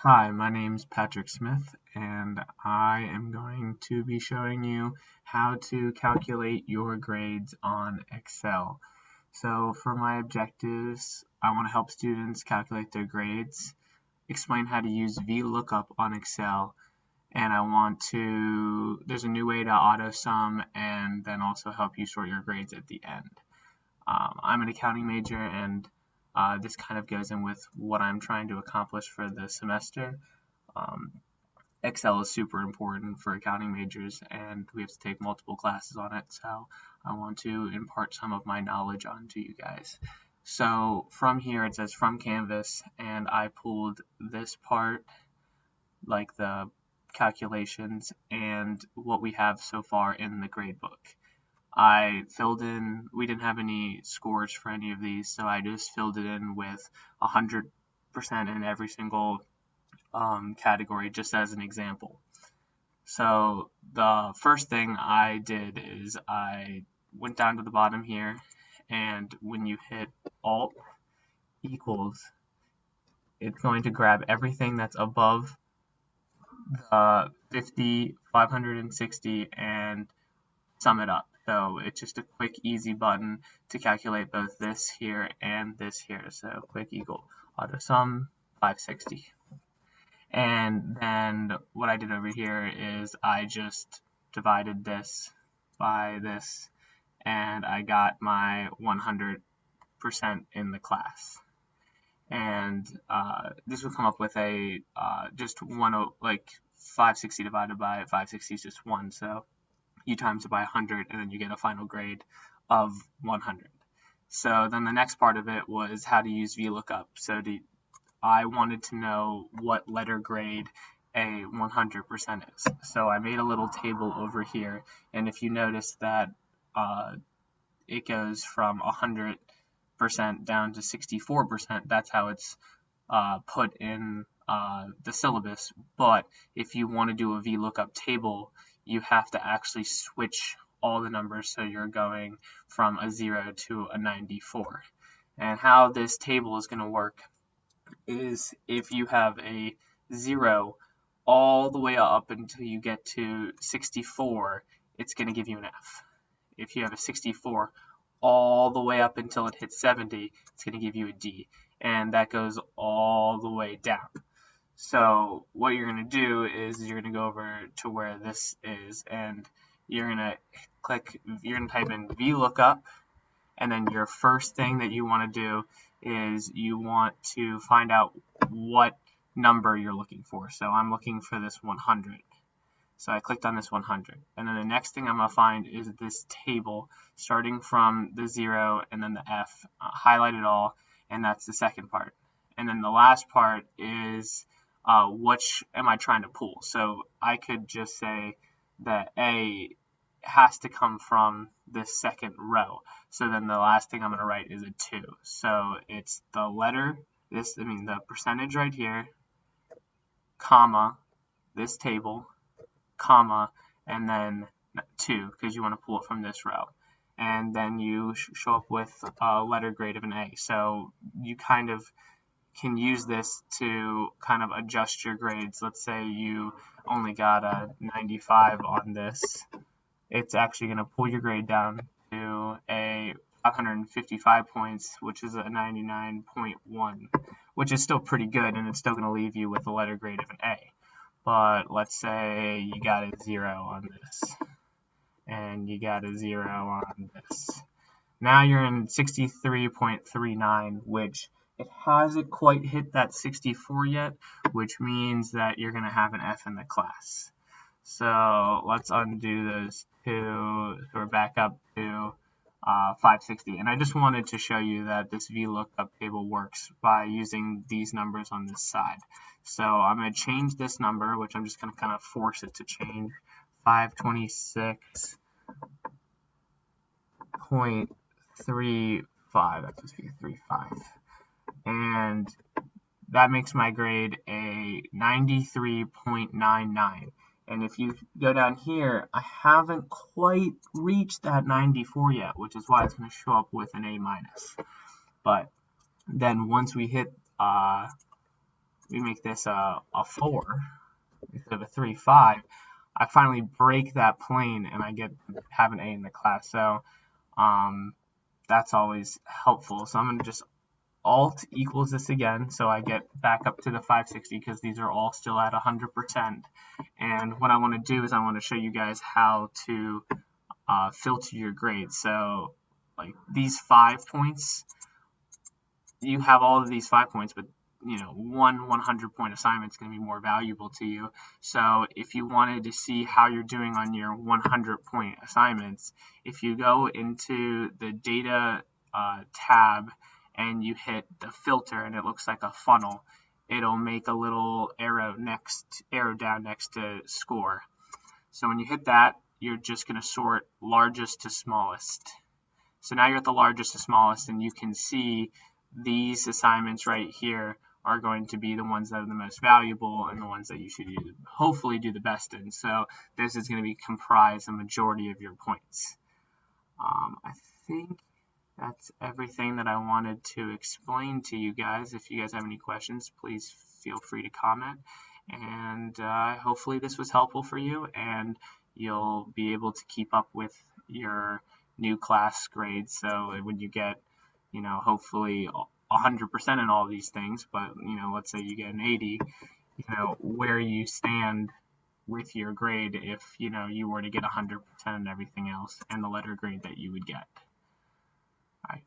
Hi, my name's Patrick Smith, and I am going to be showing you how to calculate your grades on Excel. So for my objectives, I want to help students calculate their grades, explain how to use VLOOKUP on Excel, and there's a new way to auto sum and then also help you sort your grades at the end. I'm an accounting major, and this kind of goes in with what I'm trying to accomplish for the semester. Um, Excel is super important for accounting majors, and we have to take multiple classes on it, so I want to impart some of my knowledge onto you guys. So from here it says from Canvas, and I pulled this part, like the calculations and what we have so far in the gradebook. I filled in, we didn't have any scores for any of these, so I just filled it in with 100% in every single category, just as an example. So the first thing I did is I went down to the bottom here, and when you hit Alt equals, it's going to grab everything that's above the 50, 560, and sum it up. So it's just a quick, easy button to calculate both this here and this here. So quick equal auto sum 560. And then what I did over here is I just divided this by this, and I got my 100% in the class. And this would come up with a just one, like 560 divided by 560 is just 1, so you times it by 100, and then you get a final grade of 100. So then the next part of it was how to use VLOOKUP. So I wanted to know what letter grade a 100% is. So I made a little table over here, and if you notice that it goes from 100% down to 64%, that's how it's put in the syllabus. But if you want to do a VLOOKUP table, you have to actually switch all the numbers, so you're going from a 0 to a 94. And how this table is going to work is if you have a 0 all the way up until you get to 64, it's going to give you an F. If you have a 64 all the way up until it hits 70, it's going to give you a D. And that goes all the way down. So what you're going to do is you're going to go over to where this is, and you're going to type in VLOOKUP, and then your first thing that you want to do is you want to find out what number you're looking for. So I'm looking for this 100. So I clicked on this 100. And then the next thing I'm going to find is this table starting from the 0 and then the F, highlight it all, and that's the second part. And then the last part is which am I trying to pull. So I could just say that A has to come from this second row. So then the last thing I'm going to write is a 2. So it's the letter, the percentage right here, comma, this table, comma, and then 2, because you want to pull it from this row. And then you show up with a letter grade of an A. So you kind of can use this to kind of adjust your grades. Let's say you only got a 95 on this. It's actually going to pull your grade down to a 555 points, which is a 99.1, which is still pretty good, and it's still going to leave you with a letter grade of an A. But let's say you got a 0 on this, and you got a 0 on this. Now you're in 63.39, which it hasn't quite hit that 64 yet, which means that you're going to have an F in the class. So let's undo those two. So we're back up to 560. And I just wanted to show you that this VLOOKUP table works by using these numbers on this side. So I'm going to change this number, which I'm just going to kind of force it to change, 526.35. That's just 35. And that makes my grade a 93.99. And if you go down here, I haven't quite reached that 94 yet, which is why it's going to show up with an A-. But then once we hit we make this a 4 instead of a 3-5, I finally break that plane and I have an A in the class. So that's always helpful. So I'm going to just Alt equals this again, so I get back up to the 560 because these are all still at 100%. And what I want to do is I want to show you guys how to filter your grades. So like these 5 points, you have all of these 5 points, but one 100-point assignment is going to be more valuable to you. So if you wanted to see how you're doing on your 100-point assignments, if you go into the data tab and you hit the filter and it looks like a funnel, it'll make a little arrow down next to score. So when you hit that, you're just going to sort largest to smallest. So now you're at the largest to smallest, and you can see these assignments right here are going to be the ones that are the most valuable and the ones that you should hopefully do the best in. So this is going to be comprise a majority of your points. I think that's everything that I wanted to explain to you guys. If you guys have any questions, please feel free to comment. And hopefully this was helpful for you, and you'll be able to keep up with your new class grades. So when you get, hopefully 100% in all these things, but let's say you get an 80, where you stand with your grade if you were to get 100% and everything else, and the letter grade that you would get. All right.